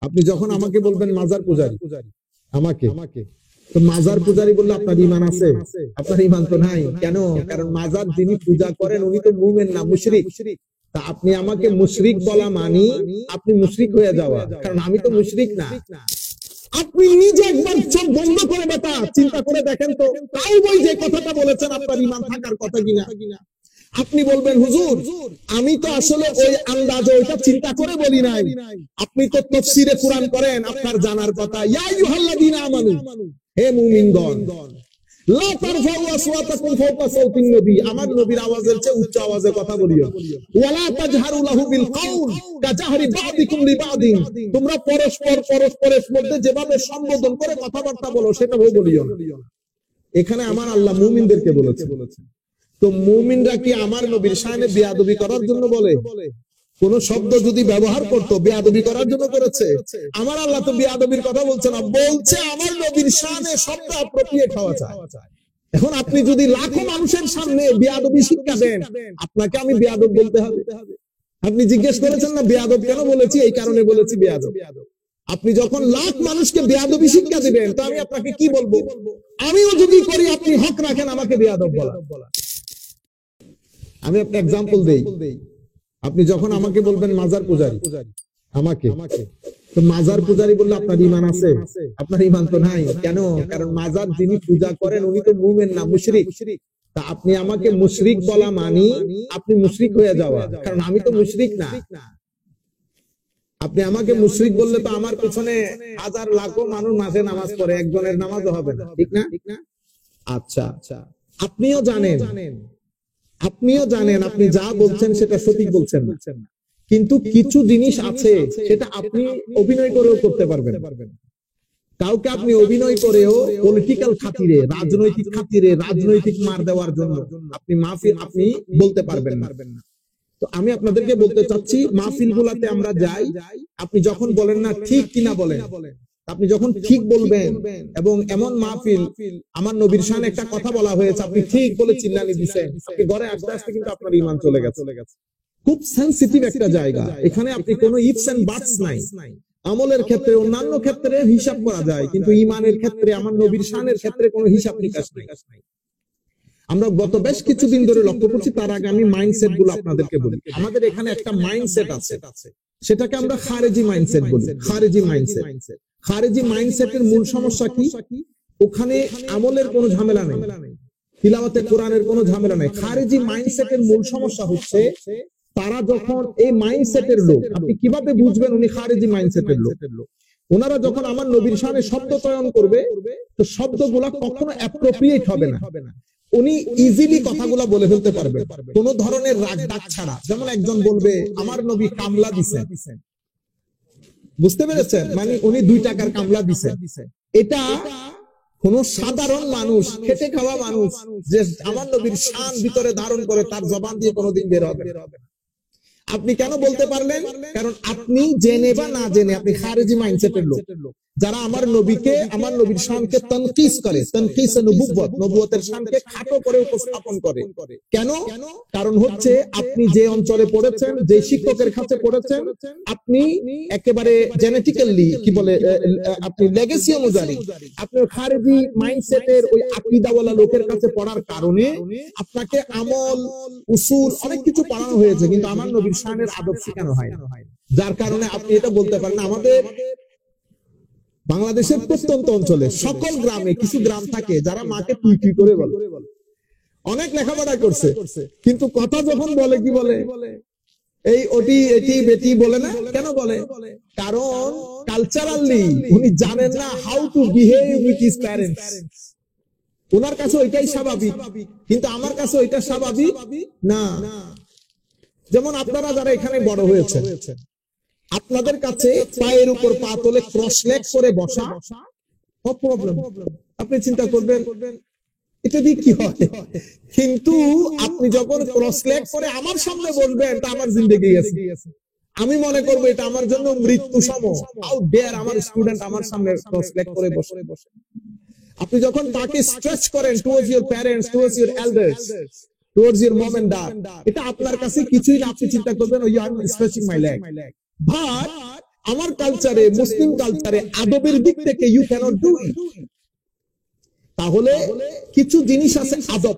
আপনি যখন আমাকে বলবেন মাজার পূজারী, আমাকে তো মাজার পূজারী বললে আপনার ঈমান আছে? আপনার ঈমান তো নাই। কেন? কারণ মাজার যিনি পূজা করেন উনি তো মুমিন না, মুশরিক। তা আপনি আমাকে মুশরিক বলা মানি আপনি মুশরিক হয়ে যাওয়া, কারণ আমি তো মুশরিক না। আপনি নিজে একবার চোখ বন্ধ করে বেটা চিন্তা করে দেখেন তো, তাই বই যে কথাটা বলেছেন আপনার ঈমান থাকার কথা কিনা। আপনি বলবেন হুজুর আমি তো আসলে ওই আন্দাজে ওইটা চিন্তা করে বলি নাই। আপনি তো তাফসীরে কুরআন করেন, আপনার জানার কথা। ইয়া আইয়ুহাল্লাযীনা আমানু, হে মুমিনগণ, লা তারফাউ আসওয়াতাকুম ফাওকা সাওতিন নবী, আমার নবীর আওয়াজের চেয়ে উচ্চ আওয়াজে কথা বলিও। ওয়ালা তাজহারু লাহু বিল কাউল কাজাহরি বা'দিকুম লিবা'দিন, তোমরা পরস্পরের মধ্যে যেভাবে সম্বোধন করে কথাবার্তা বলো সেটাও বলিও না। এখানে আমার আল্লাহ মুমিনদেরকে বলেছে। তো মুমিনরা কি আমার নবীর শানে বেয়াদবি করার জন্য বলে? কোন শব্দ যদি ব্যবহার করতো বেয়াদবি করার জন্য করেছে? আমার আল্লাহ তো বেয়াদবির কথা বলছে না, বলছে আমার নবীর শানে শব্দ অ্যাপ্রোপ্রিয়েট হওয়া চাই। এখন আপনি যদি লাখো মানুষের সামনে বেয়াদবি শিক্ষা দেন, আপনাকে আমি বেয়াদব বলতে হবে? আপনি জিজ্ঞেস করেছেন না বেয়াদব কেন বলেছি? এই কারণে বলেছি বেয়াদব। আপনি যখন লাখ মানুষকে বেয়াদবি শিক্ষা দিবেন তো আমি আপনাকে কি বলবো? আমিও যদি করি আপনি হক রাখেন আমাকে বেয়াদব বলা। আমি একটা এক্সাম্পল দেই। আপনি যখন আমাকে বলবেন মাজার পূজারী, আমাকে তো মাজার পূজারী বললে আপনার ঈমান আছে? আপনার ঈমান তো নাই। কেন? কারণ মাজার যিনি পূজা করেন উনি তো মুমিন না, মুশরিক। তা আপনি আমাকে মুশরিক বলা মানি আপনি মুশরিক হয়ে যাওয়া, কারণ আমি তো মুশরিক না। আপনি আমাকে মুশরিক বললে তো আমার পিছনে হাজার লাখো মানুষ মাসে নামাজ পড়ে, একজনের নামাজও হবে না, ঠিক না? আচ্ছা, আপনিও জানেন আপনি যা বলছেন সেটা সঠিক বলছেন না, কিন্তু কিছু জিনিস আছে সেটা আপনি অভিনয় করেও করতে পারবেন। কাউকে আপনি অভিনয় করেও পলিটিক্যাল খাতিরে, রাজনৈতিক খাতিরে, রাজনৈতিক মার দেওয়ার জন্য আপনি মাহফিল আপনি বলতে পারবেন না। তো আমি আপনাদেরকে বলতে চাচ্ছি মাহফিল গুলাতে আমরা যাই, আপনি যখন বলেন না ঠিক কিনা বলেন, আপনি যখন ঠিক বলবেন এবং এমন মাহফিল আমার নবীর শানে একটা কথা বলা হয়েছে আপনি ঠিক বলে চিল্লানি দিচ্ছেন, আপনি ঘরে আস্তে আস্তে কিন্তু আপনার ঈমান চলে গেছে। খুব সেনসিটিভ একটা জায়গা, এখানে আপনি কোনো ইফস এন্ড বাটস নাই। আমলের ক্ষেত্রে অন্যান্য ক্ষেত্রে হিসাব করা যায়, কিন্তু ঈমানের ক্ষেত্রে আমার নবীর শানের ক্ষেত্রে কোনো হিসাব নিকাশ নাই। আমরা গত বেশ কিছুদিন ধরে লক্ষ্য করছি, তার আগে আমি মাইন্ডসেট গুলো আপনাদেরকে বলি। আমাদের এখানে একটা মাইন্ডসেট আছে, সেটাকে আমরা খারেজি মাইন্ডসেট বলি। খারেজি মাইন্ডসেটের মূল সমস্যা কি? ওখানে আমলের কোনো ঝামেলা নেই, তিলাওয়াতে কোরআনের কোনো ঝামেলা নেই। খারেজি মাইন্ডসেটের মূল সমস্যা হচ্ছে তারা যখন এই মাইন্ডসেটের লোক, আপনি কিভাবে বুঝবেন উনি খারেজি মাইন্ডসেটের লোক? ওনারা যখন আমার নবীর শানে শব্দ চয়ন করবে তো শব্দগুলা কখনো অ্যাপ্রোপ্রিয়েট হবে না। উনি ইজিলি কথাগুলা বলে ফেলতে পারবে কোন ধরনের রাগ ডাক ছাড়া। যেমন একজন বলবে আমার নবী কামলা দিছেন, বুঝতে পেরেছেন? মানে উনি 2 টাকার কামলা দিছেন। এটা কোন সাধারণ মানুষ, খেটে খাওয়া মানুষ যে আমার নবীর শান ভিতরে ধারণ করে তার জবান দিয়ে কোনোদিন বের হবে না। আপনি কেন বলতে পারলেন? কারণ আপনি জেনে বা না জেনে আপনি খারেজি মাইন্ডসেটের লোক, যারা আমার নবীকে, আমার নবীর শানকে তানকিস করে, তানকিস নবুওয়াত, নবুওয়াতের শানকে খাটো করে উপস্থাপন করে। কেন? কারণ হচ্ছে আপনি যে অঞ্চলে পড়েছেন, যে শিক্ষকের কাছে পড়েছেন, আপনি একেবারে জেনেটিক্যালি কি বলে আপনি লেগেসি অনুযায়ী আপনি খারেজি মাইন্ডসেটের ওই আকীদাওয়ালা লোকের কাছে পড়ার কারণে আপনাকে আমল, উসুল অনেক কিছু পড়ানো হয়েছে, কিন্তু আমার নবীর শানের আদব শেখানো হয় না। যার কারণে আপনি এটা বলতে পারেন। আমাদের বাংলাদেশের প্রত্যন্ত অঞ্চলে সকল গ্রামে কিছু গ্রাম থাকে যারা মাকে তুই তুই করে বলে, অনেক লেখাপড়া করছে, কিন্তু কথা যখন বলে কি বলে এই ওটি এটি বেটি বলে না। কেন বলে? কারণ কালচারালি উনি জানেন না how to behave with his parents. ওনার কাছে ওইটাই স্বাভাবিক, কিন্তু আমার কাছে ওইটা স্বাভাবিক না। যেমন আপনারা যারা এখানে বড় হয়েছে, আপনাদের কাছে পায়ের উপর পা তোলে ক্রস লেগ করে বসা নো প্রবলেম, আপনি চিন্তা করবেন এটা দিয়ে কি হয়। কিন্তু আপনি যখন ক্রস লেগ করে আমার সামনে বসবেন তা আমার জিন্দেগি আছে, আমি মনে করবো এটা আমার জন্য মৃত্যু সম। হাউ ডেয়ার আমার স্টুডেন্ট আমার সামনে ক্রস লেগ করে বসে। আপনি যখন তাকে স্ট্রেচ করেন towards your parents, towards your elders, towards your mom and dad, এটা আপনার কাছে কিছুই না। আপনি চিন্তা করবেন ওই I am stretching my leg. But আমার কালচারে, মুসলিম কালচারে আদবের দিক থেকে ইউ ক্যানট ডু ইট। তাহলে কিছু জিনিস আছে আদব,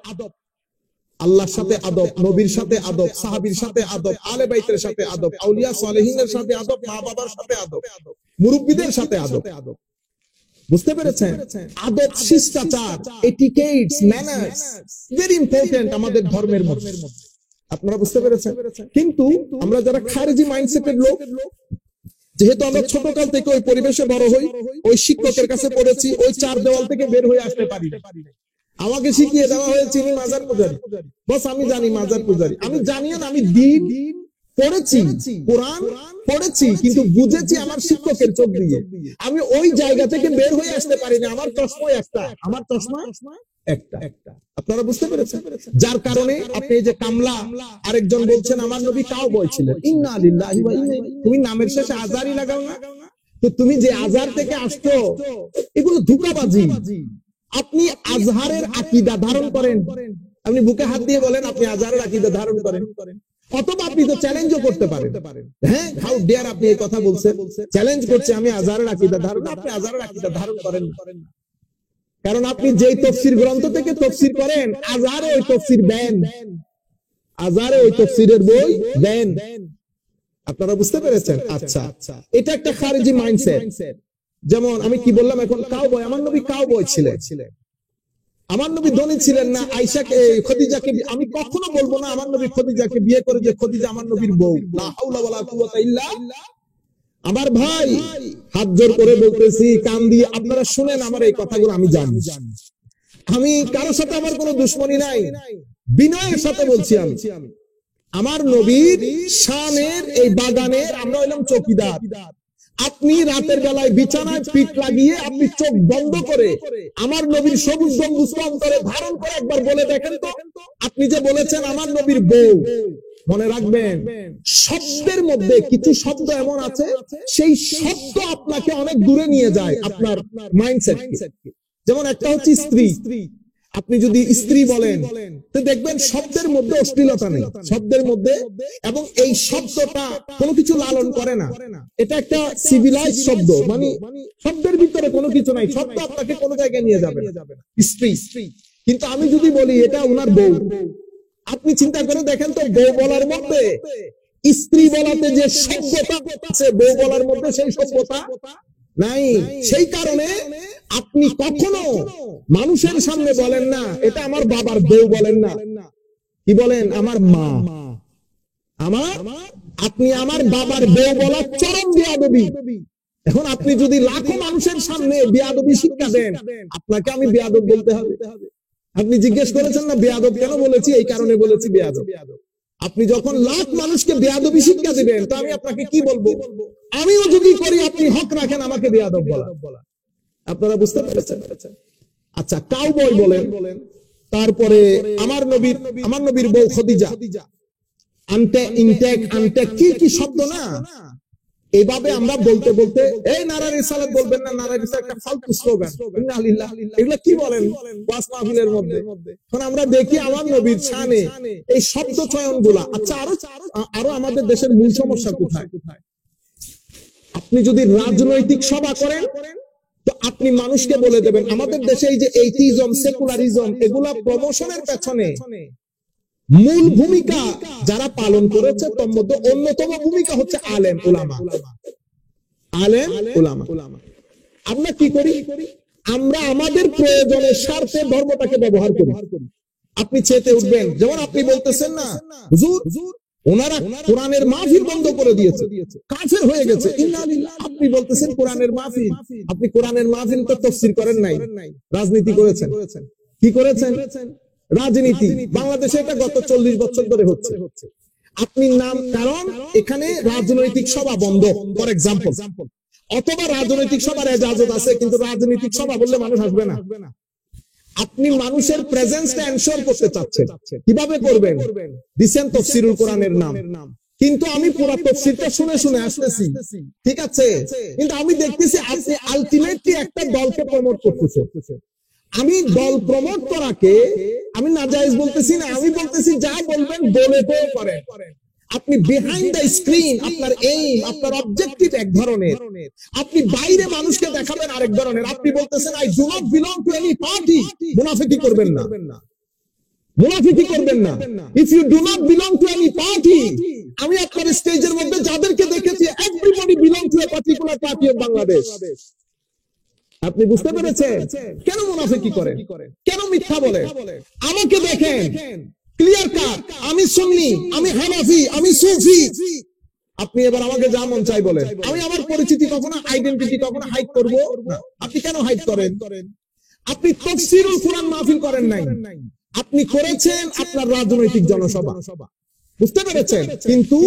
আল্লাহর সাথে আদব, নবীর সাথে আদব, সাহাবীর সাথে আদব, আলে বাইতের সাথে আদব, আউলিয়া সালেহিনের সাথে আদব, মা বাবার সাথে আদব, মুরব্বিদের সাথে আদব। বুঝতে পেরেছেন? আদব, শিষ্টাচার, এটিকেটস, ম্যানার্স ভেরি ইম্পর্টেন্ট আমাদের ধর্মের মধ্যে। আপনারা বুঝতে পেরেছেন? কিন্তু আমরা যারা খারেজি মাইন্ডসেটের লোক, যেহেতু আমরা ছোটকাল থেকে ওই পরিবেশে বড় হই, ওই শিক্ষকের কাছে পড়েছি, ওই চার দেওয়াল থেকে বের হয়ে আসতে পারি না। আমাকে শিখিয়ে দেওয়া হয়েছে ইনি মাজার পূজারী, বস আমি জানি মাজার পূজারী। আমি জানিও না, আমি দিন পড়েছি, কোরআন পড়েছি, কিন্তু বুঝেছি আমার শিক্ষকের চোখ দিয়ে। আমি ওই জায়গা থেকে বের হয়ে আসতে পারি না। আমার চশমা একটা, আমার চশমা একটা। আপনারা বুঝতে পেরেছেন? যার কারণে আপনি এই যে কামলা, আরেকজন বলছেন আমার নবী কাউবয় ছিলেন, ইন্না লিল্লাহি ওয়া ইন্না ইলাইহি। তুমি নামের শেষে আজারই লাগাও না, তো তুমি যে আজার থেকে আসছো এগুলো ধোঁকাবাজি। আপনি আজহারের আকীদা ধারণ করেন, আপনি বুকে হাত দিয়ে বলেন আপনি আজহারের আকীদা ধারণ করেন, অথবা আপনি তো চ্যালেঞ্জও করতে পারেন। হ্যাঁ, হাউ ডেয়ার আপনি এই কথা বলছেন, চ্যালেঞ্জ করছে আমি আজহারের আকীদা ধারণ। আপনি আজহারের আকীদা ধারণ করেন না, কারণ আপনি যেই তফসির গ্রন্থ থেকে তফসির করেন, আজহারে ওই তফসির দেন, আজহারে ওই তফসিরের বই দেন। আপনারা বুঝতে পেরেছেন? আচ্ছা, এটা একটা খারেজি মাইন্ডসেট। যেমন আমি কি বললাম এখন, কাউবয়, আমার নবী কাউবয় ছিলেন। আমার নবী ধনী ছিলেন না। আয়েশাকে, খদিজাকে, আমি কখনো বলবো না আমার নবী খদিজাকে বিয়ে করে যে খদিজা আমার নবীর বউ। লা হাওলা ওয়ালা কুওয়াতা ইল্লা। আমার ভাই, হাত জোর করে বলতেছি, কান দিয়ে আপনারা শুনেন আমার এই কথাগুলো। আমি জানি, আমি কারোর সাথে আমার কোনো দুশ্মনী নাই, বিনয়ের সাথে বলছি। আমি আমার নবীর শানের এই বাগানের আমরা হইলাম চৌকিদার। আপনি রাতের বেলায় বিছানায় পিঠ লাগিয়ে আপনি চোখ বন্ধ করে আমার নবীর সবুজ গম্বুজ অন্তরে ধারণ করে একবার বলে দেখেন তো, আপনি যে বলেছেন আমার নবীর বউ, মনে রাখবেন শব্দের মধ্যে কিছু শব্দ এমন আছে, সেই শব্দ আপনাকে অনেক দূরে নিয়ে যায় আপনার মাইন্ডসেটকে। যেমন একটা হচ্ছে স্ত্রী। আপনি যদি স্ত্রী বলেন তো দেখবেন শব্দের মধ্যে অশ্লীলতা নেই, শব্দের মধ্যে, এবং এই শব্দটা কোনো কিছু লালন করে না। এটা একটা সিভিলাইজ শব্দ, মানে শব্দের ভিতরে কোনো কিছু নাই, শব্দ আপনাকে কোনো জায়গায় নিয়ে যাবে না, স্ত্রী। কিন্তু আমি যদি বলি এটা ওনার বউ, আপনি চিন্তা করে দেখেন তো, বউ বলার মধ্যে স্ত্রী বলাতে যে সভ্যতা আছে, বউ বলার মধ্যে সেই সভ্যতা নাই। সেই কারণে আপনি কখনো মানুষের সামনে বলেন না এটা আমার বাবার বউ, বলেন না, কি বলেন আমার মা, আমার। আপনি আমার বাবার বউ বলা চরম বেয়াদবি। এখন আপনি যদি লাখো মানুষের সামনে বেয়াদবি শিক্ষা দেন, আপনাকে আমি বেয়াদব বলতে হবে। আপনি জিজ্ঞেস করেছেন না বেয়াদব কেন বলেছি, এই কারণে বলেছি বেয়াদব। আপনি যখন লাখ মানুষকে বেয়াদবি শিক্ষা দিবেন, তো আমি আপনাকে কি বলবো? আমিও যদি করি আপনি হক রাখেন আমাকে বেয়াদব বলা। আপনারা বুঝতে পেরেছেন? আচ্ছা, কাউবয় বলেন, তারপরে আমার নবীর বউ খদিজা, আনতে ইনটেক আনতে কি কি শব্দ না, এইভাবে আমরা বলতে বলতে, এই নারা রিসালাত বলবেন না, নারা রিসালাত একটা ফালতু স্লোগান, ইন্না লিল্লাহ, এগুলা কি বলেন ওয়াজ মাহফিলের মধ্যে? এখন আমরা দেখি আমার নবীর শানে এই শব্দ চয়নগুলা। আচ্ছা, আরো আমাদের দেশের মূল সমস্যা কোথায়? আপনি যদি রাজনৈতিক সভা করেন, তো আপনি মানুষকে বলে দেবেন আমাদের দেশে এই যে এইথিজম, সেকুলারিজম, এগুলা প্রমোশনের পেছনে মূল ভূমিকা যারা পালন করেছে, তার মধ্যে অন্যতম ভূমিকা হচ্ছে আলেম উলামা। আলেম উলামা। আমরা কি করি? আমরা আমাদের প্রয়োজনের স্বার্থে ধর্মটাকে ব্যবহার করি। আপনি চেতে উঠবেন, যেমন আপনি বলতেছেন না হুজুর ওনারা কোরআনের মাহফিল বন্ধ করে দিয়েছে, কাফের হয়ে গেছে, ইন্না লিল্লাহ। আপনি বলতেছেন কোরআনের মাহফিল, আপনি কোরআনের মাহফিল তো তাফসীর করেন নাই, রাজনীতি করেছেন। কি করেছেন? রাজনীতি। বাংলাদেশে এটা গত 40 বছর ধরে হচ্ছে। আপনি নাম, কারণ এখানে রাজনৈতিক সভা বন্ধ, ফর এক্সাম্পল, অথবা রাজনৈতিক সভার এজাজত আছে, কিন্তু রাজনৈতিক সভা বললে মানুষ আসবে না। আপনি মানুষের প্রেজেন্সটা এনশোর করতে চাচ্ছেন, কিভাবে করবেন? দিছেন তাফসীরুল কোরআনের নাম, কিন্তু আমি পুরো তাফসীরটা শুনে শুনে আসতেছি, ঠিক আছে, কিন্তু আমি দেখতেছি আপনি আলটিমেটলি একটা দলকে প্রমোট করতেছেন। আমি দল প্রমোট করাকে আমি নাজায়েজ বলতেছি না, আমি বলতেছি যা বলবেন বলে তো করেন। আপনি বিহাইন্ড দ্য স্ক্রিন আপনার এইম, আপনার অবজেক্টিভ এক ধরনের, আপনি বাইরে মানুষকে দেখাবেন আরেক ধরনের। আপনি বলতেছেন I do not belong to any party, মুনাফিকি করবেন না, মুনাফিকি করবেন না। If you do not belong to any party, আমি আপনার স্টেজের মধ্যে যাদেরকে দেখেছি everybody belong to a particular party of Bangladesh. আপনি বুঝতে পেরেছেন কেন মুনাফিকি করেন, কেন মিথ্যা বলে? আমাকে দেখেন ক্লিয়ার কাট, আমি সুন্নি, আমি হানাফি, আমি সুফি। আপনি এবার আমাকে যা মন চাই বলেন, আমি আমার পরিচিতি কখনো আইডেন্টিটি কখনো হাইড করব না। আপনি কেন হাইড করেন? আপনি তাফসীরুল কুরআন মাহফিল করেন নাই, আপনি করেছেন আপনার রাজনৈতিক জনসভা, বুঝতে পেরেছেন? কিন্তু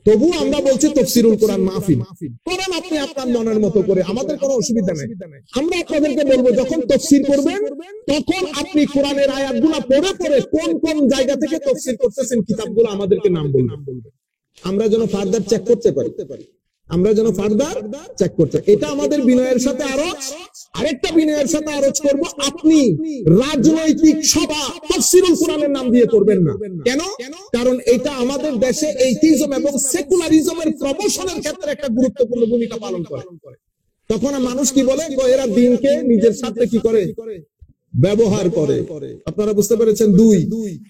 তবু আমরা বলছি তাফসীরুল কুরআন মাহফিল করেন আপনি আপনার মনের মতো করে, আমাদের কোনো অসুবিধা নেই। আমরা আপনাদেরকে বলবো যখন তাফসীর করবেন তখন আপনি কোরআনের আয়াতগুলো পড়ে পড়ে কোন কোন জায়গা থেকে তাফসীর করতেছেন কিতাবগুলো আমাদেরকে নাম বলবেন, আমরা যেন ফার্দার চেক করতে পারি, আমরা যেন ফার্দার চেক করতে। এটা আমাদের বিনয়ের সাথে আরজ। আরেকটা বিনয়ের সাথে আরজ করব, আপনি রাজনৈতিক সভা তাফসীরুল কুরআনের নাম দিয়ে করবেন না। কেন? কারণ এটা আমাদের দেশে এইটিজম এবং সেকুলারিজমের প্রমোশনের ক্ষেত্রে একটা গুরুত্বপূর্ণ ভূমিকা পালন করে। তখন মানুষ কি বলে, এরা দিনকে নিজের সাথে কি করে, ব্যবহার করে। আপনারা বুঝতে পেরেছেন? 2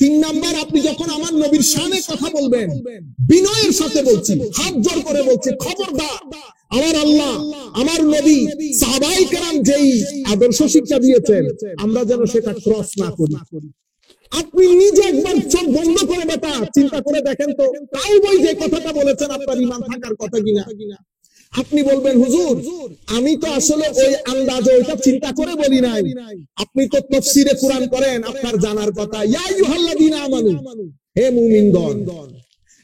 3 নাম্বার, আপনি যখন আমার নবীর শানে কথা বলবেন বিনয়ের সাথে বলছি, হাত জোর করে বলছি, খবরদার আমার আল্লাহ আমার নবী সাহাবায়ে কেরাম যেই আদর্শ শিক্ষা দিয়েছেন আমরা যেন সেটা ক্রস না করি। আপনি নিজে একবার চোখ বন্ধ করে বেটা চিন্তা করে দেখেন তো, তাই বই যে কথাটা বলেছেন আপনার ঈমান থাকার কথা কিনা। আপনি বলবেন হুজুর আমি তো আসলে ওই আন্দাজে ওইটা চিন্তা করে বলি নাই, আপনি তো তাফসীরে কুরআন করেন, আপনার জানার কথা। ইয়া আইয়ুহাল্লাযীনা আমানু, হে মুমিনগণ,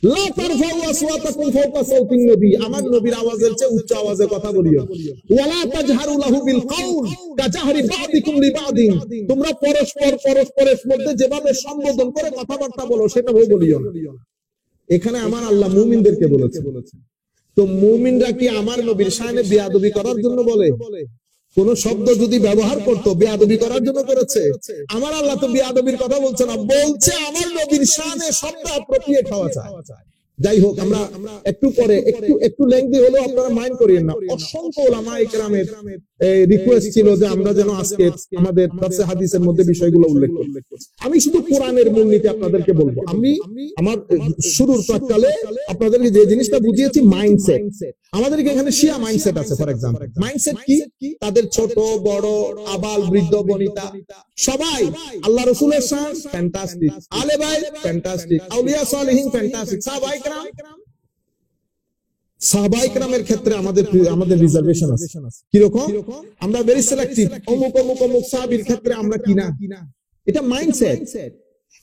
লা তারফাউ আসওয়াতাকুম ফাওকা সাওতিন নবী, আমার নবীর আওয়াজের চেয়ে উচ্চ আওয়াজে কথা বলিও। ওয়ালা তাজহারু লাহু বিল কাউল কাজাহরি বা'দিকুম লিবা'দিন, তোমরা পরস্পরের মধ্যে যেভাবে সম্বোধন করে কথাবার্তা বলো সেটাও বলিও না। এখানে আমার আল্লাহ মুমিনদেরকে বলেছে। তো মুমিনরা কি আমার নবীর শানে বেয়াদবি করার জন্য বলে? কোন শব্দ যদি ব্যবহার করতো বেয়াদবি করার জন্য করেছে? আমার আল্লাহ তো বেয়াদবির কথা বলছে না, বলছে আমার নবীর শানে শব্দ অ্যাপ্রোপ্রিয়েট হওয়া চাই। যাই হোক, আমরা একটু পরে একটু লেংথি হলেও আপনারা মাইন্ড করিয়েন না। অসংখ্য উলামায়ে কেরামের রিকোয়েস্ট ছিল যে আমরা যেন আজকে আমাদের তাফসীর হাদিসের মধ্যে বিষয়গুলো উল্লেখ করি। আমি শুধু কোরআনের মূলনীতি আপনাদেরকে বলবো। আমি আমার শুরুর প্রাক্কালে আপনাদেরকে যে জিনিসটা বুঝিয়েছি মাইন্ডসেট। আমাদেরকে এখানে শিয়া মাইন্ডসেট আছে। ফর এক্সাম্পল, মাইন্ডসেট কি? তাদের ছোট বড় আবাল বৃদ্ধ বনিতা সবাই আল্লাহ রাসূলের শান ফ্যান্টাস্টিক, আলে ভাই ফ্যান্টাস্টিক, আউলিয়া সালেহিন ফ্যান্টাস্টিক, সাহাবায়ে কেরামের ক্ষেত্রে আমাদের রিজার্ভেশন আছে। কিরকম? আমরা ভেরি সিলেক্টিভ, অমুক অমুক অমুক সাহাবীর ক্ষেত্রে আমরা কিনা। এটা মাইন্ডসেট।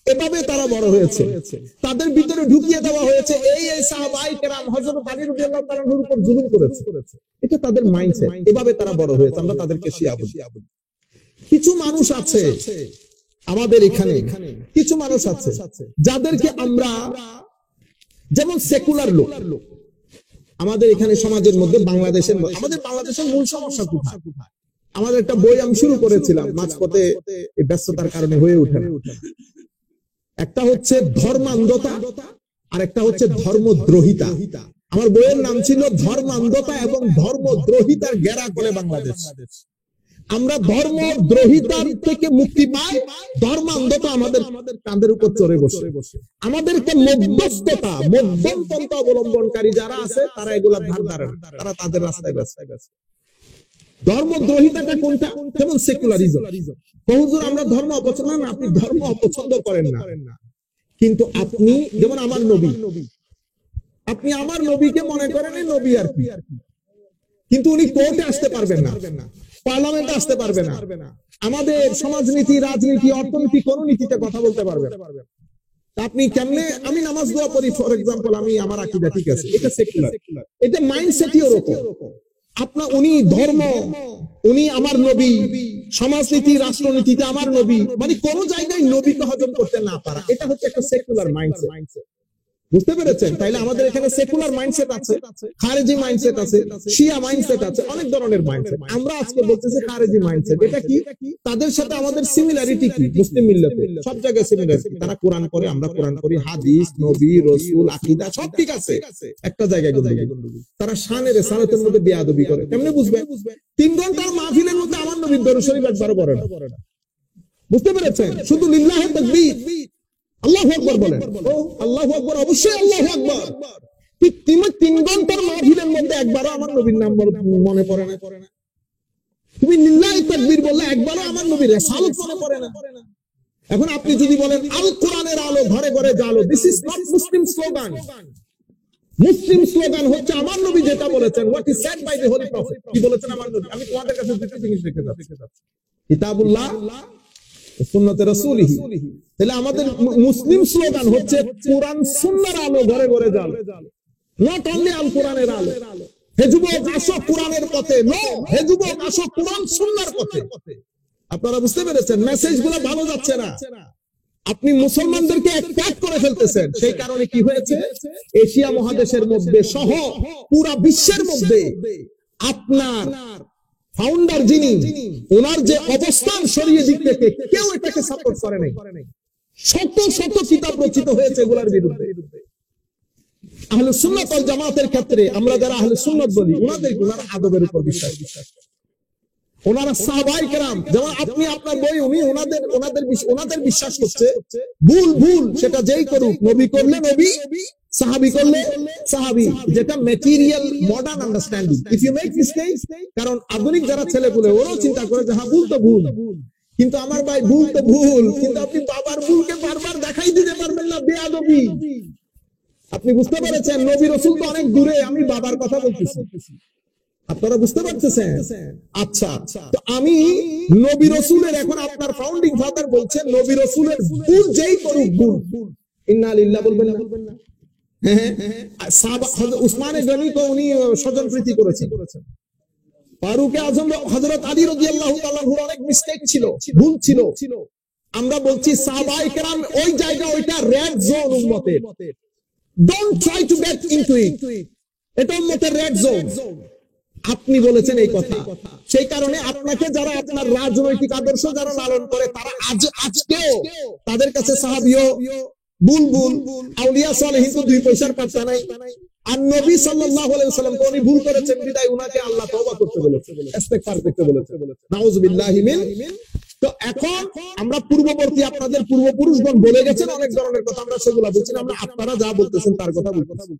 এভাবে তারা বড় হয়েছে, তাদের ভিতরে ঢুকিয়ে দেওয়া হয়েছে এই সাহাবায়ে কেরাম হযরত আলী রাদিয়াল্লাহু তাআলার উপর জুলুম করেছে। এটা তাদের মাইন্ডসেট। এভাবে তারা বড় হয়েছে, আমরা তাদেরকে শিয়া বলি। কিছু মানুষ আছে আমাদের এখানে, কিছু মানুষ আছে যাদেরকে আমরা, যেমন সেকুলার লোক আমাদের এখানে সমাজের মধ্যে, আমাদের বাংলাদেশের মূল সমস্যা কোথায়? আমাদের একটা বই আমি শুরু করেছিলাম, মাঝপথে ব্যস্ততার কারণে হয়ে ওঠে না। একটা হচ্ছে ধর্মান্ধতা আর একটা হচ্ছে ধর্মদ্রোহিতা। আমার বইয়ের নাম ছিল ধর্মান্ধতা এবং ধর্মদ্রোহিতার ঘেরা করে বাংলাদেশ। আমরা ধর্মদ্রোহিতার থেকে মুক্তি পাই, ধর্মান্ধতা আমাদের কাঁধের উপর চড়ে বসে। আমাদেরকে মধ্যস্থতা, মধ্যমপন্থা অবলম্বনকারী যারা আছে তারা এগুলা ধার ধারে না, তারা তাদের রাস্তায় গেছে। ধর্মদ্রোহিতাটা কোনটা? যেমন সেকুলারিজম। হুজুর আমরা ধর্ম অপছন্দ না, আপনি ধর্ম অপছন্দ করেন না, কিন্তু আপনি যেমন আমার নবী, আপনি আমার নবীকে মনে করেন নবী আর কি, কিন্তু উনি কোর্টে আসতে পারবেন না, পার্লামেন্টে আসতে পারবে না, আমাদের সমাজনীতি, রাজনীতি, অর্থনীতি কোন নীতিতে কথা বলতে পারবে না। আপনি কেমনে? আমি নামাজ দোয়া করি ফর এক্সাম্পল, আমি আমার আকীদা ঠিক আছে, এটা সেকুলার। এটা মাইন্ডসেটই ওরকম। আপনার উনি ধর্ম, উনি আমার নবী, সমাজনীতি রাষ্ট্রনীতিতে আমার নবী, মানে কোন জায়গায় নবীকে হজম করতে না পারা, এটা হচ্ছে একটা সেকুলার মাইন্ডসেট। বুঝতে পেরেছেন? তাইলে আমাদের এখানে সেকুলার মাইন্ডসেট আছে, খারেজি মাইন্ডসেট আছে, শিয়া মাইন্ডসেট আছে, অনেক ধরনের মাইন্ডসেট। আমরা আজকে বলতেছি খারেজি মাইন্ডসেট। এটা কি? তাদের সাথে আমাদের সিমিলারিটি কি? মুসলিম মিল্লাতে সব জায়গায় সিমিলারিটি। তারা কোরআন পড়ে, আমরা কোরআন পড়ি, হাদিস, নবী, রাসূল, আকীদা সব ঠিক আছে, একটা জায়গায় গন্ডগোল। তারা শানের সালাতের মধ্যে বেয়াদবি করে। কেমনে বুঝবে? 3 ঘন্টার মাহফিলের মধ্যে আমার নবীর দরুদ শরীফ একবারও পড়ে না। বুঝতে পেরেছেন? শুধু লিল্লাহি তাকবীর, আল্লাহু আকবার বলেন। ও আল্লাহু আকবার, অবশ্যই আল্লাহু আকবার। ঠিক 3 ঘন্টার মাহফিলের মধ্যে একবারও আমার নবীর নাম মনে পড়ে না। তুমি লিল্লাহি তাকবীর বললে একবারও আমার নবীর রিসালাত মনে পড়ে না। এখন আপনি যদি বলেন আল কোরআনের আলো ঘরে ঘরে জ্বালো, this is not Muslim slogan. Muslim slogan হচ্ছে আমার নবী যেটা বলেছেন, what is said by the holy prophet. কি বলেছেন আমার নবী? আমি তোমাদের কাছে দুটো জিনিস রেখে যাচ্ছি, কিতাবুল্লাহ, সুন্নতে রাসূলিহি। তাহলে আমাদের মুসলিম স্লোগান হচ্ছে কোরআন সুন্নাহর আলো ঘরে ঘরে জ্বালো, নট অনলি আল কোরআনের আলো। হে যুবক আসো কোরআনের পথে, নো, হে যুবক আসো কোরআন সুন্নাহর পথে। আপনারা বুঝতে পেরেছেন? মেসেজগুলো ভালো যাচ্ছে না, আপনি মুসলমানদেরকে অ্যাটাক করে ফেলতেছেন। সেই কারণে কি হয়েছে, এশিয়া মহাদেশের মধ্যে সহ পুরা বিশ্বের মধ্যে আপনার ফাউন্ডার যিনি, ওনার যে অবস্থান শরীয় দিক থেকে, কেউ এটাকে সাপোর্ট করে নাই। শত শত কিতাব রচিত হয়েছে এগুলোর বিরুদ্ধে। আহলে সুন্নাত ওয়াল জামাতের ক্ষেত্রে আমরা যারা আহলে সুন্নাত বলি, ওনার আদবের উপর বিশ্বাস, ওনারা সাহাবায়ে কেরাম, যেমন আপনি আপনার বই, উনি ওনাদের বিশ্বাস করছে ভুল সেটা যেই করুক, নবী করলে নবী, সাহাবী করলে সাহাবী, যেটা material modern understanding. If you make mistake, কারণ আধুনিক যারা ছেলেপুলে ওরাও চিন্তা করে যে হ্যাঁ ভুল তো ভুল, কিন্তু আমার ভাই ভুল তো ভুল, কিন্তু আপনি বাবার ভুলকে বারবার দেখাই দিতে পারবেন না, বেয়াদবি। আপনি বুঝতে পেরেছেন? নবী রাসূল তো অনেক দূরে, আমি বাবার কথা বলতেছি, আপনারা বুঝতে পারতেছেন? আচ্ছা, তো আমি নবী রাসূলের, এখন আপনার ফাউন্ডিং ফাদার বলছেন নবী রাসূলের ভুল যেই করুক ভুল, ইন্না লিল্লাহি বলবেন না? উসমানে গনি তো উনি স্বজন প্রীতি করেছেন, ফারুক আযম হযরত আলী রাদিয়াল্লাহু তাআলা অনেক মিস্টেক ছিল, ভুল ছিল। আমরা বলছি সাহাবায়ে কেরাম ওই জায়গা, ওইটা রেড জোন উম্মতের, don't try to get into ইট, এটা উম্মতের রেড জোন। আপনি বলেছেন এই কথা, সেই কারণে আপনাকে যারা আপনার রাজনৈতিক আদর্শ যারা লালন করে, তারা আজকেও তাদের কাছে সাহাবীও বুলবুল, আউলিয়া সালেহিন তো 2 পয়সার পাত্তা নাই। আর নবী সাল্লাল্লাহু আলাইহি ওয়াসাল্লাম উনি ভুল করেছেন বিদায় উনাকে আল্লাহ তওবা করতে বলেছে, ইস্তেগফার করতে বলেছে, নাউযুবিল্লাহি মিন। তো এখন আমরা পূর্ববর্তী, আপনাদের পূর্বপুরুষগণ বলে গেছেন অনেক ধরনের কথা, আমরা সেগুলো বলছি না, আমরা আপনারা যা বলতেছেন তার কথা বলতেছি।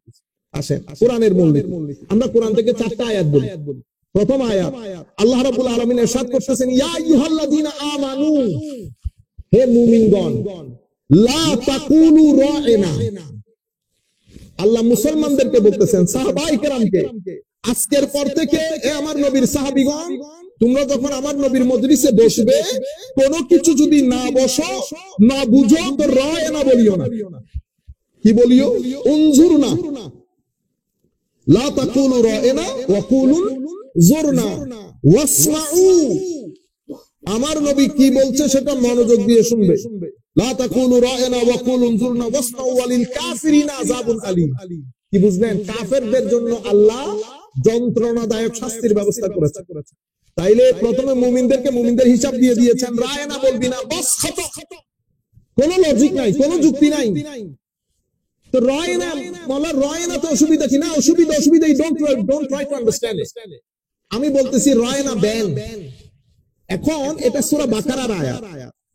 আসেন কোরআনের মূলনীতি, আমরা কোরআন থেকে 4টা আয়াত বলি। প্রথম আয়াত, আল্লাহ রাব্বুল আলামিন ইরশাদ করতেছেন, ইয়া আইয়ুহাল্লাযীনা আমানু, হে মুমিনগণ, লা তাকুলু রা'না। আল্লাহ মুসলমানদেরকে বলতেছেন, সাহাবায়ে কেরামকে, আজকের পর থেকে হে আমার নবীর সাহাবীগণ, তোমরা যখন আমার নবীর মজলিসে বসবে, কোনো কিছু যদি না বসো, না বুঝো, তো রা'না বলিও না। কি বলিও? উনজুরনা, লা তাকুলু রা'না ওয়া কুলু যুরনা ওয়াসমাউ। আমার নবী কি বলছে সেটা মনোযোগ দিয়ে শুনবে। লা তাকুলু রা'না ওয়া কুলু যুরনা ওয়াসমাউ ওয়ালিল কাফিরিনা আযাবুন আলীম। কি বুঝলেন? কাফেরদের জন্য আল্লাহ যন্ত্রণাদায়ক শাস্তির ব্যবস্থা করেছে। তাইলে প্রথমে মুমিনদেরকে মুমিনদের হিসাব দিয়ে দিয়েছেন, রা'না বলবি না, বাস খতম, কোনো লজিক নাই, কোনো যুক্তি নাই। তো রা'না বলা, রা'না তো অসুবিধা কি না? অসুবিধা, don't try to understand it. আমি বলতেছি রা'না ব্যান। এখন এটা সূরা বাকারার আয়াত।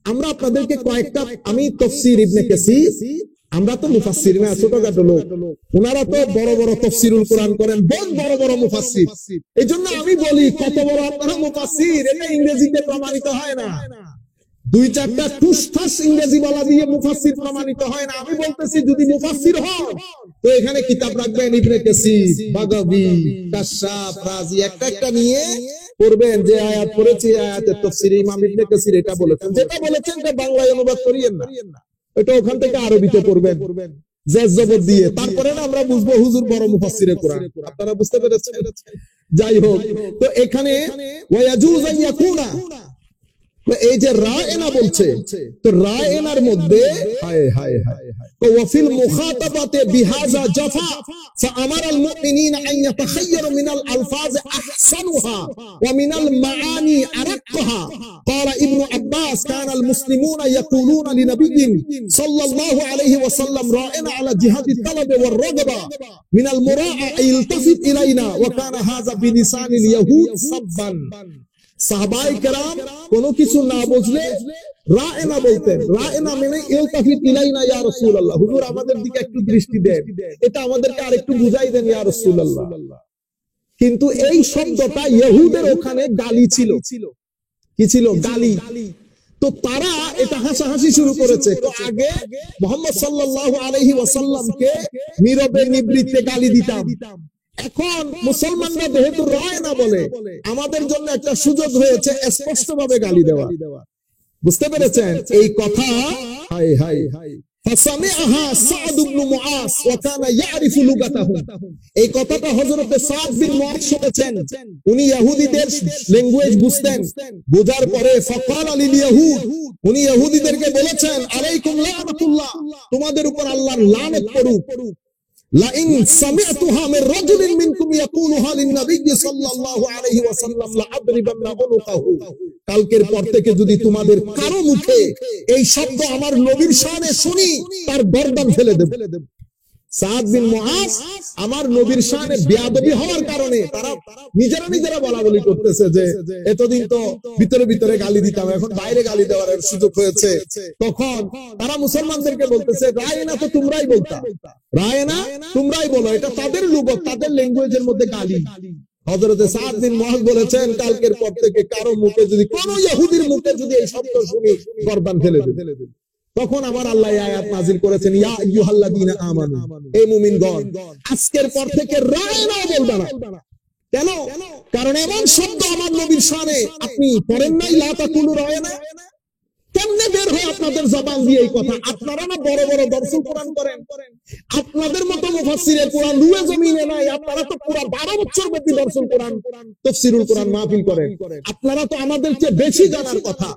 আমরা আপনাদেরকে কয়েকটা, আমি তাফসীর ইবনে কাসীর, আমরা তো মুফাসসির না, ছোটখাটো লোক, ওনারা তো বড় বড় তাফসীরুল কোরআন করেন, বহুত বড় বড় মুফাসসির। এইজন্য আমি বলি, কত বড় আপনারা মুফাসসির, এটা ইংরেজিতে প্রমাণিত হয় না। 2-4টা টুসঠাস ইংরেজি বলা দিয়ে মুফাসসির প্রমাণিত হয় না। আমি বলতেছি যদি মুফাসসির হন, তো এখানে কিতাব রাখবেন, ইবনে কাসীর, বাগাবী, কাশশাফ, রাজি, একটা নিয়ে পড়বেন, যে আয়াত পড়েছি আয়াতের তাফসীরে ইমাম ইবনে কাসীর এটা বলেছেন, যেটা বলেছেন এটা বাংলায় অনুবাদ করিয়েন না, এটা ওখান থেকে আরবিতে পড়বেন জেজ জবর দিয়ে, তারপরে না আমরা বুঝবো হুজুর বড় মুফাসসিরে কোরআন। আপনারা বুঝতে পেরেছেন? যাই হোক, তো এখানে ওয়ায়াজুজ আন ইয়াকুনা, এই যে রায়না বলছে, তো রায়নার মধ্যে হায় হায় হায় ওয়াফিল মুখাতাবাতে বিহাযা জাফা فأمر المؤمنين أن يتخيروا من الألفاظ أحسنها ومن المعاني أرقها. قال ابن عباس كان المسلمون يقولون لنبي صلى الله عليه وسلم رائنا على جهاد الطلب والرغبة من المراعى أن يلتفت إلينا وكان هذا بلسان اليهود سبا. সাহাবায়ে কেরাম কোনো কিছু না বুঝলে রায়না বলতেন। রায়না মানে ইলতাফিত ইলাইনা ইয়া রাসূলুল্লাহ, হুজুর আমাদের দিকে একটু দৃষ্টি দেন, এটা আমাদেরকে আরেকটু বুঝাই দেন ইয়া রাসূলুল্লাহ। কিন্তু এই শব্দটা ইহুদের ওখানে গালি ছিল। কি ছিল? গালি। তো তারা এটা হাসাহাসি শুরু করেছে। তো আগে মুহাম্মদ সাল্লাল্লাহু আলাইহি ওয়াসাল্লামকে নীরবে নিবৃত্তে গালি দিতাম, এখন মুসলমানরা যেহেতু রায়না বলে, আমাদের জন্য একটা সুযোগ হয়েছে স্পষ্টভাবে গালি দেওয়া। বুঝতে পেরেছেন এই কথা? হায় হায় হায়। فسمعها سعد بن معاذ وكان يعرف لغتهم. এই কথাটা হযরত সাদ বিন মুআজ শুনেছেন, উনি ইহুদিদের ল্যাঙ্গুয়েজ বুঝতেন। বোঝার পরে فقال لليهود, উনি ইহুদিদেরকে বলেছেন আলাইকুম লানাতুল্লাহ, তোমাদের উপর আল্লাহর লানত পড়ুক। لئن سمعتها من رجل منكم يقولها للنبي صلى الله عليه وسلم لأضربن عنقه. কালকের পর থেকে যদি তোমাদের কারো মুখে এই শব্দ আমার নবীর শানে শুনি, তার গর্দান ফেলে দেব। সাদ বিন মুআজ আমার নবীর শানে বেয়াদবি হওয়ার কারণে তারা নিজেরা বলা বলি করতেছে যে এতদিন তো ভিতরে ভিতরে গালি দিতাম, এখন বাইরে গালি দেওয়ার সুযোগ হয়েছে। তখন তারা মুসলমানদেরকে বলতেছে রায়না তো তোমরাই বলতা, রায়না তোমরাই বলো, এটা তাদের লুগত, তাদের ল্যাঙ্গুয়েজের মধ্যে গালি। হযরত সাদ বিন মুআজ বলেছেন কালকের পর থেকে কারো মুখে যদি, কোন ইহুদির মুখে যদি এই শব্দ শুনি, গর্দান ফেলে দেব। তখন আমার আল্লাহ আয়াত নাযিল করেছেন ইয়া আইয়ুহাল্লাযীনা আমানু, হে মুমিনগণ আজকের পর থেকে রায়না বলবা না। কেন? কারণ এমন শব্দ আমার নবীর শানে আপনি পড়েন নাই, লা তাকুলু রায়না, কেমনে বের হয় আপনাদের জবান দিয়ে এই কথা? আপনারা না বড় বড় দর্শন কোরআন করেন, আপনাদের মতো মুফাসসিরে কোরআন রুয়ে জমিনে নাই, আপনারা তো পুরো 12 বছর ব্যাপী দর্শন কোরআন, তাফসীরুল কোরআন মাহফিল করেন, আপনারা তো আমাদের চেয়ে বেশি জানার কথা।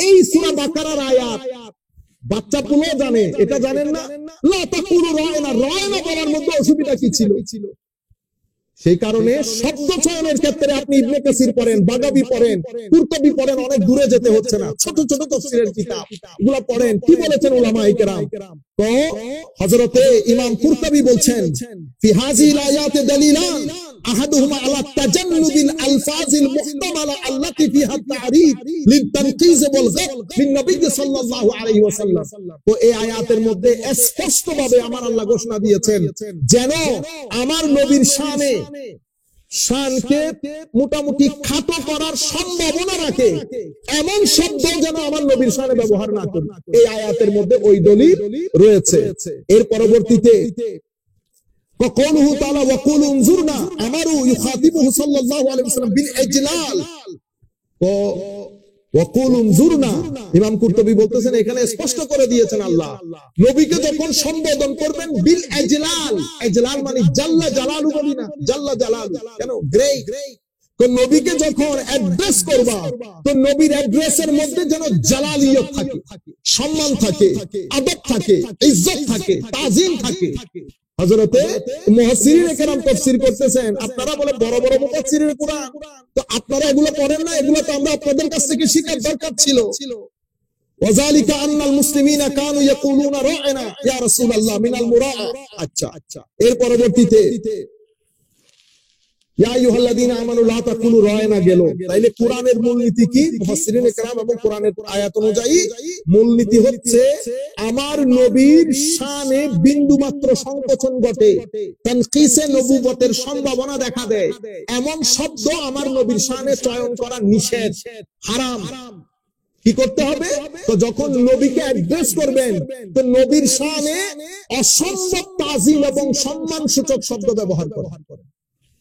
এই সূরা বাকারার আয়াত বাচ্চা পুলো জানে, এটা জানেন না? লা তাকুলু রায়না, রায়না বলার মধ্যে অসুবিধা কি ছিল? সেই কারণে শব্দ চয়নের ক্ষেত্রে আপনি ইবনে কাসির পড়েন, বাগাবী পড়েন, কুরতুবী পড়েন, অনেক দূরে যেতে হচ্ছে না, ছোট ছোট তাফসীরের কিতাব এগুলা পড়েন। কি বলেছেন উলামায়ে কেরাম? তো হযরতে ইমাম কুরতুবী বলছেন ফি হাযিল আয়াতে দালিলান আহাদুহুমা আলা তাজান্নুবিল আলফাজিল মুহতামালা আল্লাতী ফিহা তা'রিফ লিতানকিজ ওয়াল গাদ মিন নবী সাল্লাল্লাহু আলাইহি ওয়াসাল্লাম। তো এই আয়াতের মধ্যে স্পষ্টভাবে আমার আল্লাহ ঘোষণা দিয়েছেন যেন আমার নবীর শানকে মোটামুটি খাটো করার সম্ভাবনা রাখে এমন শব্দ যেন আমার নবীর শানে ব্যবহার না করি। এই আয়াতের মধ্যে ওই দলিল রয়েছে। এর পরবর্তীতে وقوله تعالى وقولوا انظرنا امروا يخاطبه صلى الله عليه وسلم بالاجلال وقولوا انظرنا। ইমাম কুরতুবী বলতেছেন এখানে স্পষ্ট করে দিয়েছেন আল্লাহ নবীকে যখন সম্বোধন করবেন বিল ইজলাল, ইজলাল মানে জাল্লা জালালু বলি না, জাল্লা জালালু কেন গ্রেট। তো নবীকে যখন অ্যাড্রেস করবা, তো নবীর অ্যাড্রেসের মধ্যে যেন জালালিয়ত থাকে, সম্মান থাকে, আদব থাকে, ইজ্জত থাকে, তাজিম থাকে। হযরতে মুফাসসিরিনে কেরাম তাফসীর করতেছেন, আপনারা বলে বড় বড় মুফাসসিরের কোরআন, তো আপনারা এগুলো পড়েন না, এগুলো তো আমরা আপনাদের কাছ থেকে শেখার দরকার ছিল। ওয়াযালিকা আন্নাল মুসলিমিনা কানু ইয়াকুলুনা রা'না ইয়া রাসূলুল্লাহ মিনাল মুরাআ। আচ্ছা, এর পরবর্তীতে ইয়া আইয়ুহাল্লাযীনা আমানু লা তাকুলু রা'না গেল। তাইলে কোরআনের মূলনীতি কি? মুফাসসিরিনে কেরাম এবং কোরআনের আয়াত অনুযায়ী মূলনীতি হচ্ছে আমার নবীর শানে বিন্দুমাত্র সংকোচন ঘটে, তানকিসে নবুবতের সম্ভাবনা দেখা দেয়, এমন শব্দ আমার নবীর শানে চয়ন করা নিষেধ, হারাম। কি করতে হবে? তো যখন নবীকে অ্যাড্রেস করবেন, তো নবীর শানে অসম্ভব তাজিম এবং সম্মান সূচক শব্দ ব্যবহার করবেন।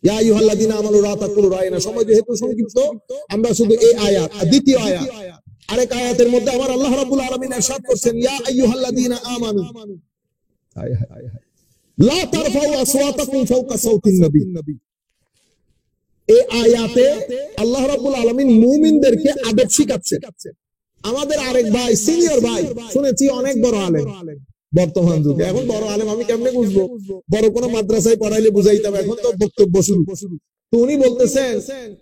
ইয়া আইয়ুহাল্লাযীনা আমানু লা তাকুলু রা'না। সময় যেহেতু সংক্ষিপ্ত, আমরা শুধু এই আয়াত আর দ্বিতীয় আয়াত, আরেক আয়াতের মধ্যে আমার আল্লাহ রাব্বুল আলামিন ইরশাদ করছেন ইয়া আইয়ুহাল্লাযীনা আমানু লা তারফাউ আসওয়াতাকুম ফাওকা সাওতিন নবী। এই আয়াতে আল্লাহ রাব্বুল আলামিন মুমিনদেরকে আদব শিখাচ্ছেন। আমাদের আরেক ভাই সিনিয়র ভাই শুনেছি অনেক বড় আলেম বর্তমান যুগে। এখন বড় আলেম আমি কেমনে বুঝবো? বড় কোনো মাদ্রাসায় পড়াইলে বুঝাইতাম, এখন তো বক্তব্য শুরু। তো উনি বলতেছেন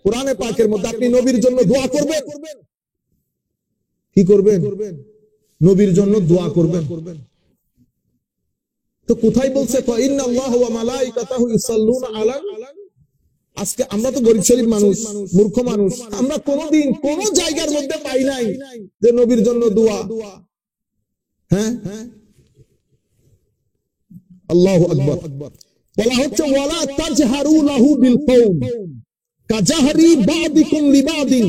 কোরআনে পাকের মধ্যে আপনি নবীর জন্য দোয়া করবেন। কি করবেন? নবীর জন্য দোয়া করবেন। তো কোথায় বলছে ইন্নাল্লাহু ওয়া মালাইকাতাহু ইউসাল্লুনা আলা। আজকে আমরা তো গরিব শরীফ মানুষ, মূর্খ মানুষ, আমরা কোনোদিন কোন জায়গার মধ্যে পাই নাই যে নবীর জন্য দোয়া। হ্যাঁ, আল্লাহু আকবার। বলা হচ্ছে ওয়ালা তাজহারু লাহু বিল কওল কাজাহরি বাদিকুম লিবাদিন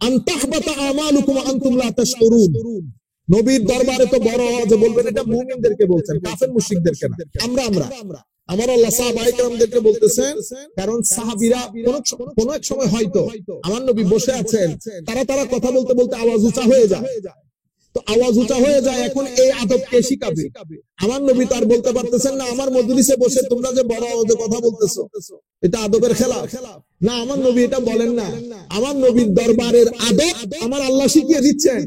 আন তাহবাতা আমালুকুম ওয়া আনতুম লা তাশউরুন। নবীর দরবারে তো বড় আওয়াজে বলবেন, এটা মুমিনদেরকে বলছেন, কাফের মুশরিকদেরকে না। আমরা আমার আল্লাহ সাহাবায়ে কেরামদেরকে বলতেছেন, কারণ সাহাবীরা কোন এক সময় হয়তো আমার নবী বসে আছেন, তারা কথা বলতে বলতে আওয়াজ উঁচা হয়ে যায়। তো আওয়াজ উঁচা হয়ে যায়, এখন এই আদব কে শিখাবে? আমার নবী তো আর বলতে পারতেছেন না আমার মজলিসে বসে তোমরা যে বড় আওয়াজে কথা বলতেছো এটা আদবের খেলাফ না। আমার নবী এটা বলেন না। আমার নবীর দরবারের আদব আমার আল্লাহ শিখিয়ে দিচ্ছেন।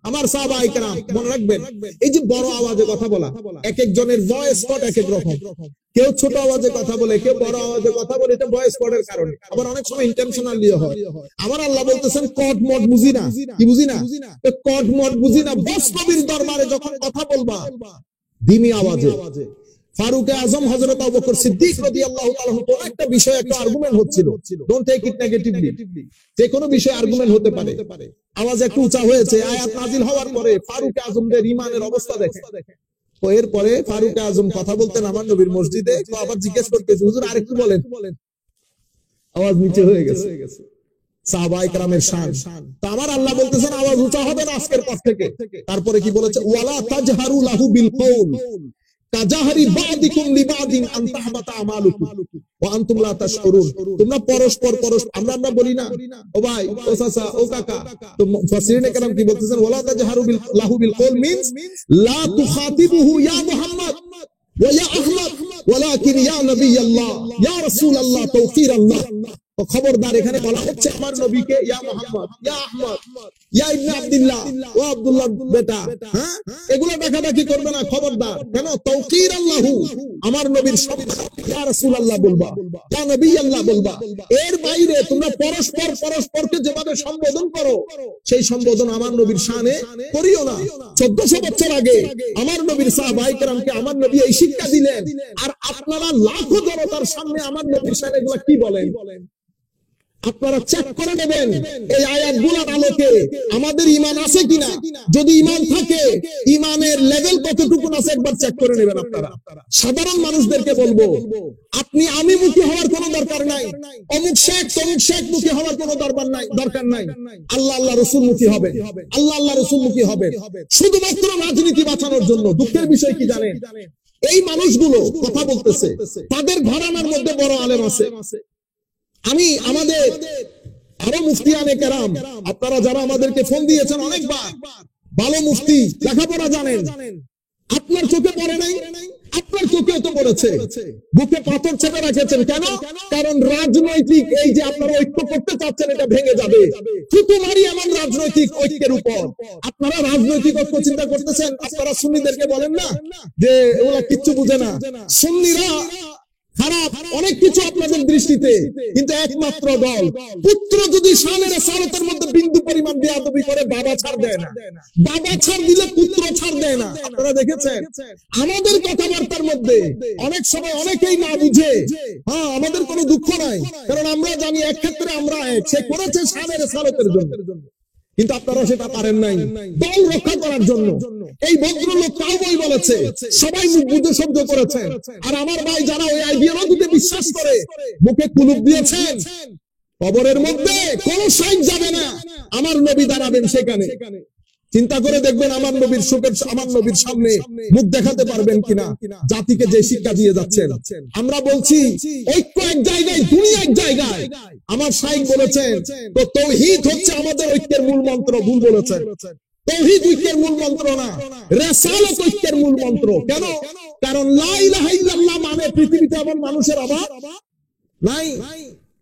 আমার সাহাবায়ে কেরাম মনে রাখবেন, এই যে বড় আওয়াজে কথা বলা, এক একজনের ভয়েস কোড এক এক রকম। কেউ ছোট আওয়াজে কথা বলে, কেউ বড় আওয়াজে কথা বলে, এটা ভয়েস কোডের কারণে। আবার অনেক সময় ইন্টেনশনালি হয়। আমার আল্লাহ বলতেছেন কট মট বুঝি না। কি বুঝি না? কট মট বুঝি না। বস নবীর দরবারে যখন কথা বলবা ধিমি আওয়াজে। ফারুক আজম হযরত আবু বকর সিদ্দিক রাদিয়াল্লাহু তাআলা কোন একটা বিষয়ে একটা আর্গুমেন্ট হচ্ছিল, ডোন্ট টেক ইট নেগেটিভলি, যে কোনো বিষয়ে আর্গুমেন্ট হতে পারে, আওয়াজ একটু উঁচা হয়েছে, আয়াত নাজিল হওয়ার পরে ফারুক আজমের ঈমানের অবস্থা দেখে। তো এরপরে ফারুক আজম কথা বলতেন আমার নবীর মসজিদে, তো আবার জিজ্ঞেস করতেছে হুজুর আরেকটু বলেন, আওয়াজ নিচে হয়ে গেছে। সাহাবায়ে কেরামের শান। তো আমার আল্লাহ বলতেছেন আওয়াজ উঁচা হবে না আজকের পর থেকে। তারপরে কি বলেছে? ওয়ালা তাজহারু লাহু বিল কওল কাজাহরি বাদিকুম লিবাদিন আন তাহবাতা আমালুকুম ওয়া আনতুম লা তাশউরুন। তোমরা পরস্পর আমরা বলি না ও ভাই, ও চাচা, ও কাকা। তো মুফাসসিরিনে কেরাম কি বলতেছেন? ওয়ালা তাজহারু লাহু বিল কওল মিন্স লা তুখাতিবুহু ইয়া মুহাম্মদ ওয়া ইয়া আহমদ ওয়ালাকিন ইয়া নবিয়াল্লাহ ইয়া রাসূলুল্লাহ তাওকিরাল্লাহ। তো খবরদার, এখানে বলা হচ্ছে আমার নবীকে ইয়া মুহাম্মদ, ইয়া আহমদ, ইয়া ইবনে আব্দুল্লাহ, ও আব্দুল্লাহ বেটা, হ্যাঁ, এগুলো দেখাদেখি করবে না, খবরদার। কেন? তাওকির আল্লাহু, আমার নবীর সম্মান, ইয়া রাসূলুল্লাহ বলবা, ইয়া নবিয়াল্লাহ বলবা। এর বাইরে তোমরা পরস্পরকে যেভাবে সম্বোধন করো সেই সম্বোধন আমার নবীর শানে করিও না। 1400 বছর আগে আমার নবীর সাহাবায়ে কেরামকে আমার নবী এই শিক্ষা দিলেন, আর আপনারা লাখো জনতার সামনে আমার নবীর শানে এগুলা কি বলেন? আপনারা চেক করে নেবেন এই আয়াতগুলোর আলোকে আমাদের ঈমান আছে কিনা। যদি ঈমান থাকে, ঈমানের লেভেল কতটুকু আছে একবার চেক করে নেবেন আপনারা। সাধারণ মানুষদেরকে বলবো, আপনি আমি মুখী হওয়ার কোনো দরকার নাই, অমুক শেখ তমুক শেখ মুখী হওয়ার কোনো দরকার নাই। আল্লাহ আল্লাহ রাসূল মুখী হবে, আল্লাহ আল্লাহ রাসূল মুখী হবে, শুধুমাত্র রাজনীতি বাঁচানোর জন্য। দুঃখের বিষয় কি জানেন? এই মানুষগুলো কথা বলতেছে, তাদের ঘরানার মধ্যে বড় আলেম আছে। আমি আমাদের আরো মুফতিয়ানে কেরাম, আপনারা যারা আমাদেরকে ফোন দিয়েছেন অনেকবার, ভালো মুফতি, লেখাপড়া জানেন, আপনার চোখে পড়ে নাই? আপনার চোখেও তো পড়েছে। বুকে পাথর চেপে রেখেছেন কেন? কারণ রাজনৈতিক এই যে আপনারা ঐক্য করতে চাচ্ছেন, এটা ভেঙে যাবে। থুতু মারি এমন রাজনৈতিক ঐক্যের উপর। আপনারা রাজনৈতিক ঐক্য চিন্তা করতেছেন, আপনারা সুন্নিদেরকে বলেন না যে ওরা কিচ্ছু বুঝে না, সুন্নিরা খারাপ, অনেক কিছু আপনাদের দৃষ্টিতে, কিন্তু একমাত্র দল পুত্র যদি শানের রিসালাতের মধ্যে বিন্দু পরিমাণ বেয়াদবি করে, বাবা ছাড় দেয় না। বাবা ছাড় দিলে পুত্র ছাড় দেয় না। আপনারা দেখেছেন আমাদের কথাবার্তার মধ্যে অনেক সময় অনেকেই না বুঝে। হ্যাঁ, আমাদের কোনো দুঃখ নাই, কারণ আমরা জানি এক ক্ষেত্রে আমরা এক, সে করেছে শানের রিসালাতের জন্য, কিন্তু আপনারা সেটা পারেন নাই দল রক্ষা করার জন্য। এই ভদ্রলোক কাউবই বলেছে, সবাই মুখ বুঝে সহ্য করেছেন। আর আমার ভাই যারা ওই আইডিওলজিতে বিশ্বাস করে, মুখে কুলুপ দিয়েছেন, কবরের মধ্যে কোন সাইড যাবে না, আমার নবী দাঁড়াবেন সেখানে। চিন্তা করে দেখবেন আমার নবীর সুখের, আমার নবীর সামনে মুখ দেখাতে পারবেন কিনা, জাতিকে যে শিক্ষা দিয়ে যাচ্ছেন। আমরা বলছি ঐক্য এক জায়গায়, দুনিয়া এক জায়গায়। আমার শাইখ বলেছেন, তো তাওহীদ হচ্ছে আমাদের ঐক্যের মূল মন্ত্র। ভুল বলেছেন, তাওহীদ ঐক্যের মূল মন্ত্র না, রিসালাত ঐক্যের মূল মন্ত্র। কেন? কারণ লা ইলাহা ইল্লাল্লাহ মানে পৃথিবীতে এমন মানুষের অভাব নাই।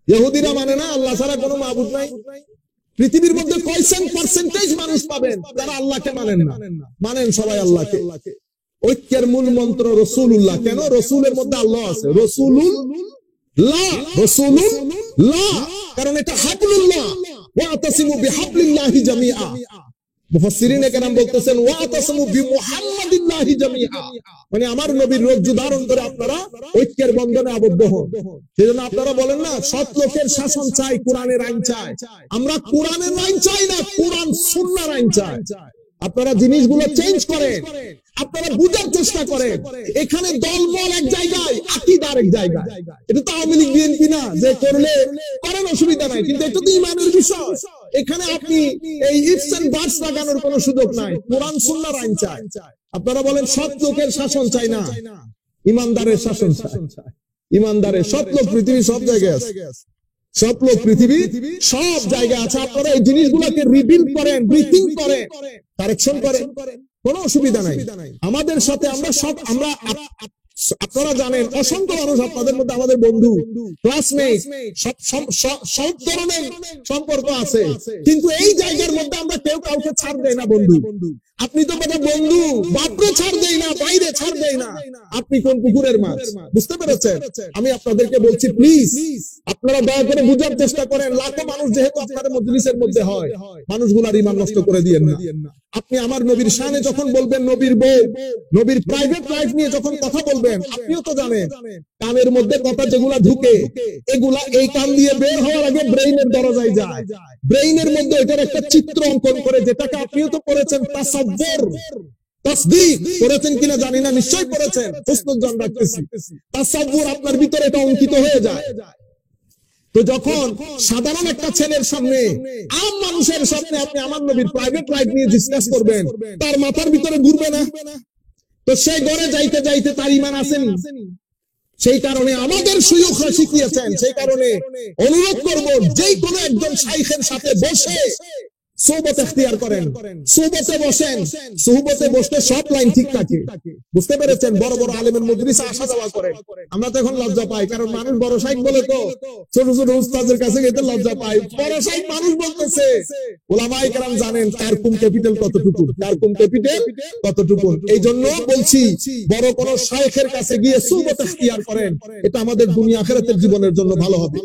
ইহুদিরা মানে না আল্লাহ ছাড়া কোনো মাবুদ নাই, পৃথিবীর মধ্যে কয়সেন পার্সেন্টেজ মানুষ পাবেন যারা আল্লাহকে মানেন না? মানেন সবাই আল্লাহকে। ঐক্যের মূল মন্ত্র রসুলুল্লাহ। কেন? রসুলের মধ্যে আল্লাহ আছে। রসুলুল্লাহ, রসুলুল্লাহ, কারণ এটা হাবলুল্লাহ। ওয়াতাসিমু বিহাবলিল্লাহি জামিআ। মুফাসসিরিনে কেরাম বলতেছেন ওয়াতাসিমু বিমুহাম্মাদিল্লাহি জামিআ, মানে আমার নবীর রজ্জু ধারণ করে আপনারা ঐক্যের বন্ধনে আবদ্ধ হন। সেজন্য আপনারা বলেন না সৎ লোকের শাসন চাই, কোরআনের আইন চাই। আমরা কোরআনের আইন চাই না, কোরআন সুন্নাহর আইন চাই। আপনারা জিনিসগুলো চেঞ্জ করেন, আপনারা বুঝার চেষ্টা করেন। এখানে দলবল এক জায়গায়, আকীদা আরেক জায়গায়। এটা তো আওয়ামী লীগ বিএনপি না যে করলে করেন, অসুবিধা নাই, কিন্তু এটা তো ঈমানের বিষয়। এখানে আপনি এই ইফস এন্ড বার্স লাগানোর কোনো সুযোগ নাই। কোরআন সুন্নাহর আইন চাই। আপনারা বলেন সৎ লোকের শাসন চাই না, ইমানদারের শাসন চাই। ইমানদারের সৎ লোক পৃথিবীর সব জায়গায় আছে, সব লোক পৃথিবী সব জায়গায় আছে। আপনারা এই জিনিসগুলোকে রিভিল করেন, ব্রিথিং করেন, কারেকশন করেন, কোনো অসুবিধা নাই। আমাদের সাথে আমরা আপনারা জানেন অসংখ্য মানুষ আপনাদের মধ্যে আমাদের বন্ধু, ক্লাসমেট, সব ধরনের সম্পর্ক আছে, কিন্তু এই জায়গার মধ্যে আমরা কেউ কাউকে ছাড় দেয় না। বন্ধু আপনি তো কথা বন্ধু, বাপরে ছাড় দেয় না, বাইরে ছাড় দেয় না। আপনি কোন পুকুরের মাছ? বুঝতে পেরেছেন? আমি আপনাদেরকে বলছি প্লিজ আপনারা দয়া করে বুঝার চেষ্টা করেন। লাখো মানুষ যেহেতু আপনাদের মজলিসের মধ্যে হয়, মানুষগুলার ঈমান নষ্ট করে দিয়েন না। আপনি আমার নবীর শানে যখন বলবেন, নবীর বউ, নবীর প্রাইভেট লাইফ নিয়ে যখন কথা বলবেন, আপনিও তো জানেন কানের মধ্যে কথা যেগুলা ঢুকে, এগুলা এই কান দিয়ে বের হওয়ার আগে ব্রেইনের দরজায় যায়। ব্রেইনের মধ্যে এটার একটা চিত্র অঙ্কন করে, যেটাকে আপনিও তো পড়েছেন, তাসাব্বুর, তাসদীক করেছেন কিনা জানি না, নিশ্চয়ই পড়েছেন, প্রশ্নজন রাখতেছি। তাসাব্বুর আপনার ভিতরে এটা অঙ্কিত হয়ে যায়। তো যখন সাধারণ একটা ছেলের সামনে, আম মানুষের সামনে আপনি আমার নবীর প্রাইভেট লাইফ নিয়ে ডিসকাস করবেন, তার মাথার ভিতরে ঘুরবে না? তো সে ঘরে যাইতে যাইতে তার ঈমান আসেনি। সেই কারণে আমাদের শাইখরা শিখিয়েছেন, সেই কারণে অনুরোধ করব যেই কোনো একজন শাইখের সাথে বসে সোহবত ইখতিয়ার করেন, সোহবতে বসেন। সোহবতে বসলে সব লাইন ঠিক থাকে। বুঝতে পেরেছেন? বড় বড় আলেমের মজলিসে আসা যাওয়া করেন। আমরা তো এখন লজ্জা পাই, কারণ মানুষ বড় শাইখ বলে তো ছোট ছোট উস্তাদের কাছে যেতে লজ্জা পাই। বড় শাইখ মানুষ বলতেছে, উলামায়ে কেরাম জানেন কারকুম ক্যাপিটাল কতটুকু, কারকুম ক্যাপিটাল কতটুকু। এই জন্য বলছি বড় কোন শাইখের কাছে গিয়ে সোহবত ইখতিয়ার করেন, এটা আমাদের দুনিয়া আখিরাতের জীবনের জন্য ভালো হবে।